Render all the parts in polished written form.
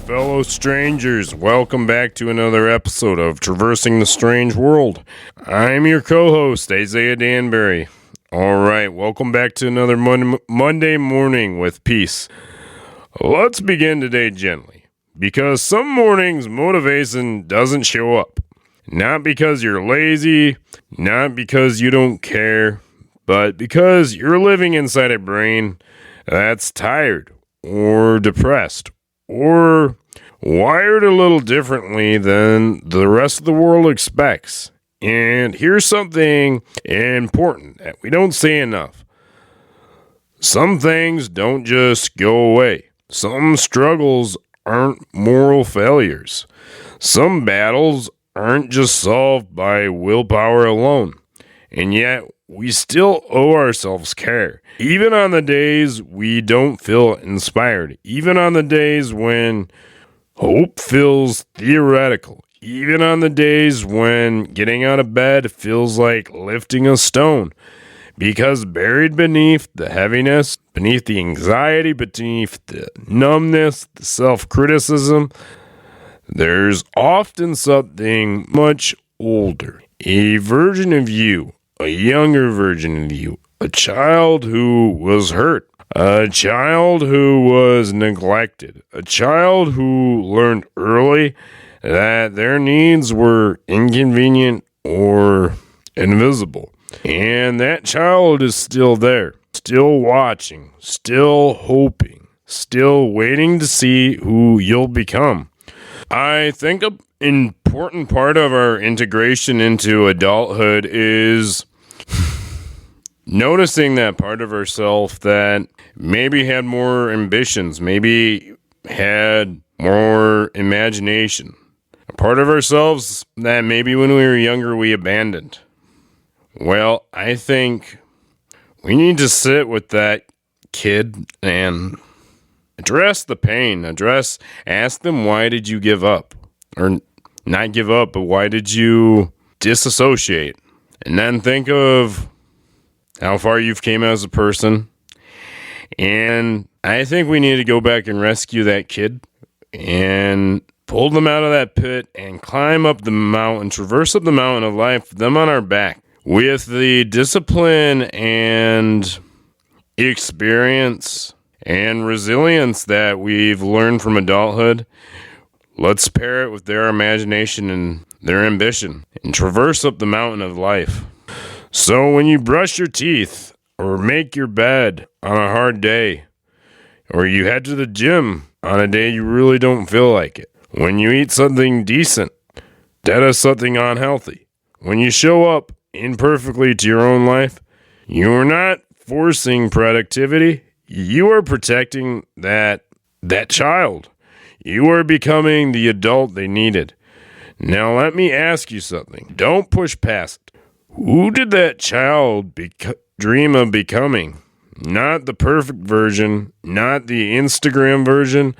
fellow strangers. Welcome back to another episode of Traversing the Strange World. I'm your co-host, Isaiah Danbury. Alright, welcome back to another Monday morning with peace. Let's begin today gently, because some mornings motivation doesn't show up. Not because you're lazy, not because you don't care, but because you're living inside a brain that's tired or depressed or wired a little differently than the rest of the world expects. And here's something important that we don't say enough. Some things don't just go away. Some struggles aren't moral failures. Some battles aren't just solved by willpower alone. And yet, we still owe ourselves care. Even on the days we don't feel inspired. Even on the days when hope feels theoretical. Even on the days when getting out of bed feels like lifting a stone. Because buried beneath the heaviness, beneath the anxiety, beneath the numbness, the self-criticism, there's often something much older. A version of you, a younger version of you, a child who was hurt, a child who was neglected, a child who learned early that their needs were inconvenient or invisible. And that child is still there, still watching, still hoping, still waiting to see who you'll become. I think an important part of our integration into adulthood is noticing that part of ourselves that maybe had more ambitions, maybe had more imagination. A part of ourselves that maybe when we were younger we abandoned. Well, I think we need to sit with that kid and address the pain. Ask them, why did you give up? Or not give up, but why did you disassociate? And then think of how far you've came as a person. And I think we need to go back and rescue that kid and pull them out of that pit and climb up the mountain, traverse up the mountain of life, them on our back. With the discipline and experience and resilience that we've learned from adulthood, let's pair it with their imagination and their ambition and traverse up the mountain of life. So when you brush your teeth or make your bed on a hard day, or you head to the gym on a day you really don't feel like it, when you eat something decent instead of something unhealthy, when you show up imperfectly to your own life, you are not forcing productivity. You are protecting that child. You are becoming the adult they needed. Now let me ask you something. Don't push past it. Who did that child dream of becoming? Not the perfect version, not the Instagram version,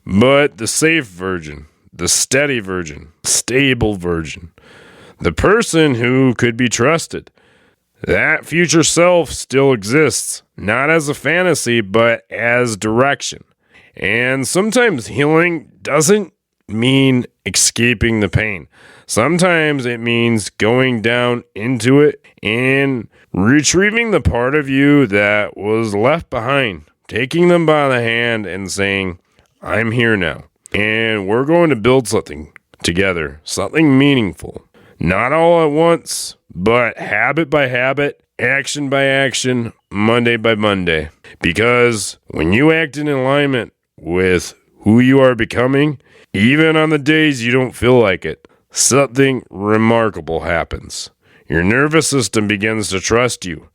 but the safe version, the steady version, stable version. The person who could be trusted. That future self still exists, not as a fantasy, but as direction. And sometimes healing doesn't mean escaping the pain. Sometimes it means going down into it and retrieving the part of you that was left behind, taking them by the hand and saying, I'm here now. And we're going to build something together, something meaningful. Not all at once, but habit by habit, action by action, Monday by Monday. Because when you act in alignment with who you are becoming, even on the days you don't feel like it, something remarkable happens. Your nervous system begins to trust you.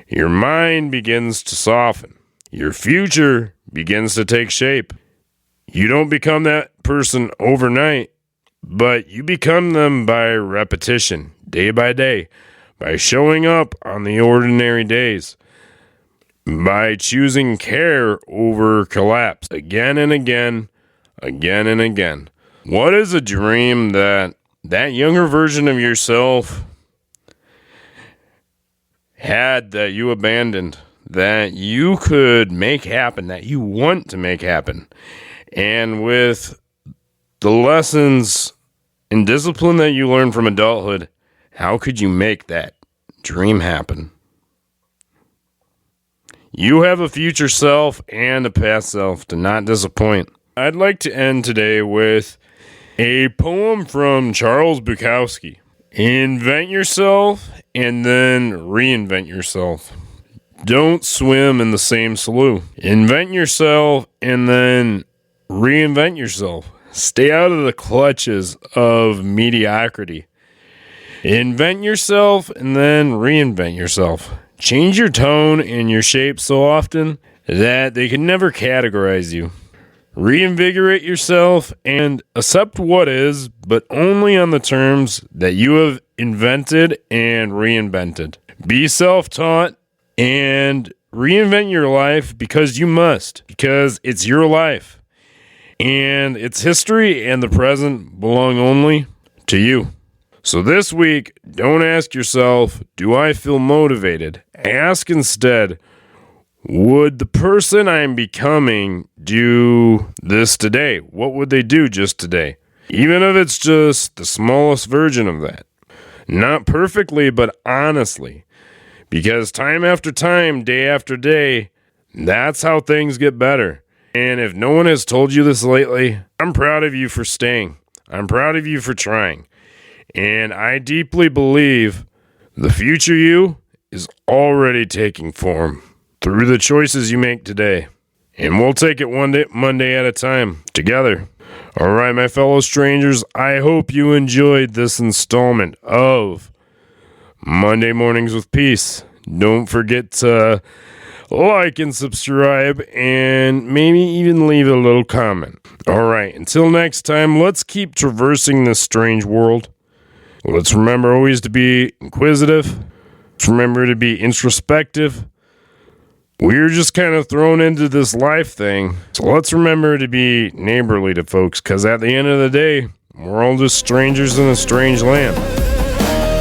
Your mind begins to soften. Your future begins to take shape. You don't become that person overnight, but you become them by repetition, day by day, by showing up on the ordinary days, by choosing care over collapse again and again, again and again. What is a dream that younger version of yourself had that you abandoned, that you could make happen, that you want to make happen? And with the lessons and discipline that you learn from adulthood, how could you make that dream happen? You have a future self and a past self to not disappoint. I'd like to end today with a poem from Charles Bukowski. Invent yourself and then reinvent yourself. Don't swim in the same slough. Invent yourself and then reinvent yourself. Stay out of the clutches of mediocrity. Invent yourself and then reinvent yourself. Change your tone and your shape so often that they can never categorize you. Reinvigorate yourself and accept what is, but only on the terms that you have invented and reinvented. Be self-taught and reinvent your life because you must, because it's your life. And its history and the present belong only to you. So this week, don't ask yourself, do I feel motivated? Ask instead, would the person I'm becoming do this today? What would they do just today? Even if it's just the smallest version of that. Not perfectly, but honestly. Because time after time, day after day, that's how things get better. And if no one has told you this lately, I'm proud of you for staying. I'm proud of you for trying. And I deeply believe the future you is already taking form through the choices you make today. And we'll take it Monday at a time, together. All right, my fellow strangers, I hope you enjoyed this installment of Monday Mornings with Peace. Don't forget to like and subscribe and maybe even leave a little comment. All right, until next time, let's keep traversing this strange world. Let's remember always to be inquisitive. Let's remember to be introspective. We're just kind of thrown into this life thing. So let's remember to be neighborly to folks, because at the end of the day, we're all just strangers in a strange land.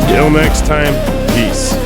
Till next time, peace.